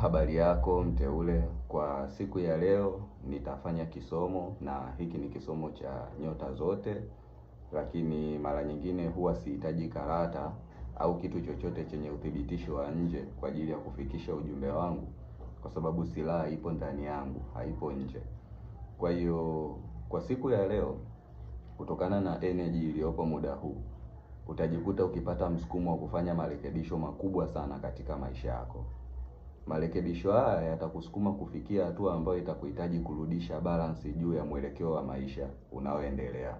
Habari yako mteule, kwa siku ya leo nitafanya kisomo, na hiki ni kisomo cha nyota zote, lakini mara nyingine huwa sihitaji karata au kitu chochote chenye uthibitisho wa nje kwa ajili ya kufikisha ujumbe wangu, kwa sababu silaha ipo ndani yangu, haipo nje. Kwa hiyo kwa siku ya leo, kutokana na energy iliyopo muda huu, utajikuta ukipata msukumo wa kufanya marekebisho makubwa sana katika maisha yako. Marekebisho haya yatakusukuma kufikia hatua ambayo itakuhitaji kurudisha balance juu ya mwelekeo wa maisha unaoendelea.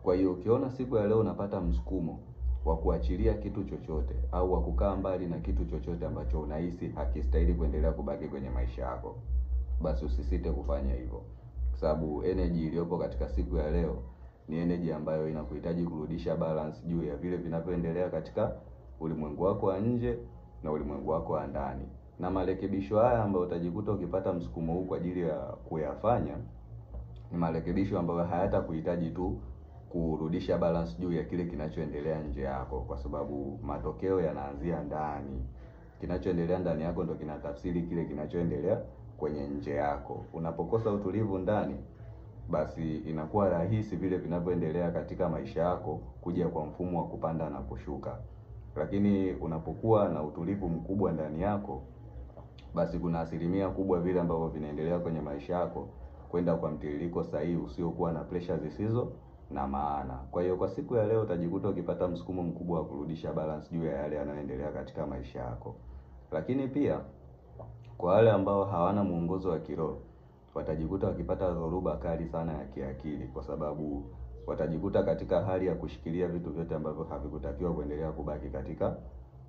Kwa hiyo ukiona siku ya leo unapata msukumo wa kuachilia kitu chochote au wa kukaa mbali na kitu chochote ambacho unahisi hakistahili kuendelea kubaki kwenye maisha yako, basi usisite kufanya hivyo, kwa sababu energy iliyopo katika siku ya leo ni energy ambayo inakuhitaji kurudisha balance juu ya vile vinavyoendelea katika ulimwengu wako wa nje na ulimwengu wako wa ndani. Na marekebisho haya ambayo utajikuta ukipata msukumo huu kwa ajili ya kuyafanya, ni marekebisho ambayo hayatakuhitaji tu kurudisha balance juu ya kile kinachoendelea nje yako, kwa sababu matokeo yanaanzia ndani. Kinachoendelea ndani yako ndio kinatafsiri kile kinachoendelea kwenye nje yako. Unapokosa utulivu ndani, basi inakuwa rahisi vile vinavyoendelea katika maisha yako kuja kwa mfumo wa kupanda na kushuka. Lakini unapokuwa na utulivu mkubwa ndani yako, basi kuna asilimia kubwa vile ambavyo vinaendelea kwenye maisha yako kwenda kwa mtiririko sahihi usiokuwa na pressure zisizo na maana. Kwa hiyo kwa siku ya leo utajikuta ukipata msukumo mkubwa wa kurudisha balance juu ya yale yanayoendelea katika maisha yako. Lakini pia kwa wale ambao hawana mwongozo wa kiroho, watajikuta wakipata dhoruba kali sana ya kiakili, kwa sababu watajikuta katika hali ya kushikilia vitu vyote ambavyo havikutakiwa kuendelea kubaki katika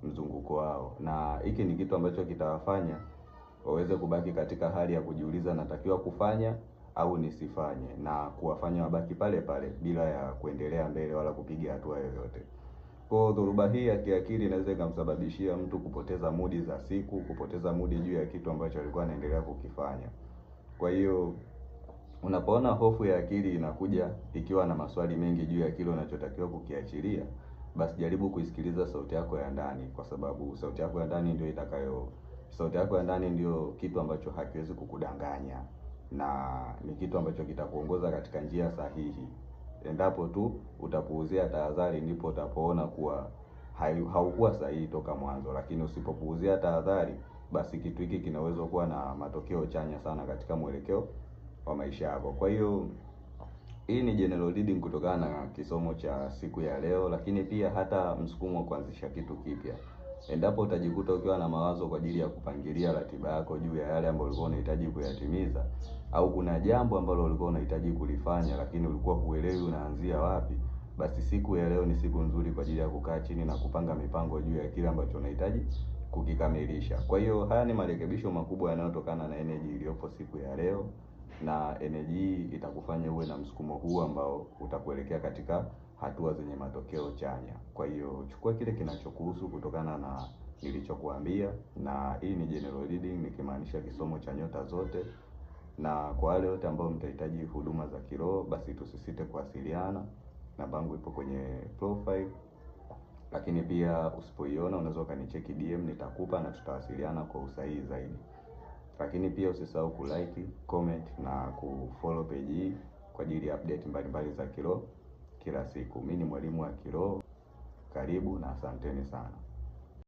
mzunguko wao, na hiki ni kitu ambacho kitawafanya waweze kubaki katika hali ya kujiuliza natakiwa kufanya au nisifanye, na kuwafanya wabaki pale pale bila ya kuendelea mbele wala kupiga hatua yoyote. Kwa dhoruba hii ya kiakili inaweza ikamsababishia mtu kupoteza mudi za siku, kupoteza mudi juu ya kitu ambacho alikuwa anaendelea kukifanya. Kwa hiyo unapoona hofu ya akili inakuja ikiwa na maswali mengi juu ya kile unachotakiwa kukiachilia, basi jaribu kuisikiliza sauti yako ya ndani, kwa sababu sauti yako ya ndani ndio kitu ambacho hakiwezi kukudanganya, na ni kitu ambacho kitakuongoza katika njia sahihi. Endapo tu utapuuzia tahadhari, ndipo utapoona kuwa haukuwa sahihi toka mwanzo. Lakini usipopuuzia tahadhari, basi kitu hiki kinaweza kuwa na matokeo chanya sana katika mwelekeo wa maisha yako. Kwa hiyo hii ni general reading kutokana na kisomo cha siku ya leo, lakini pia hata msukumo wa kuanzisha kitu kipya. Endapo utajikuta ukiwa na mawazo kwa ajili ya kupangilia ratiba yako juu ya yale ambayo ulikuwa unahitaji kuyatimiza, au kuna jambo ambalo ulikuwa unahitaji kulifanya lakini ulikuwa huelewi unaanzia wapi, basi siku ya leo ni siku nzuri kwa ajili ya kukaa chini na kupanga mipango juu ya kile ambacho unahitaji kukikamilisha. Kwa hiyo haya ni marekebisho makubwa yanayotokana na energy iliyopo siku ya leo, na energy hii itakufanya uwe na msukumo huu ambao utakuelekea katika hatua zenye matokeo chanya. Kwa hiyo chukua kile kinachokuhusu kutokana na nilichokuambia, na hii ni general reading nikimaanisha kisomo cha nyota zote. Na kwa wale wote ambao mtahitaji huduma za kiroho, basi tusisite kuwasiliana. Namba yangu ipo kwenye profile, lakini pia usipoiona unaweza ukanicheki DM, nitakupa na tutawasiliana kwa usahihi zaidi. Lakini pia usisahau kulike, comment na kufollow page hii kwa ajili ya update mbalimbali za kiroho kila siku. Mimi ni mwalimu wa kiroho. Karibu na asanteni sana.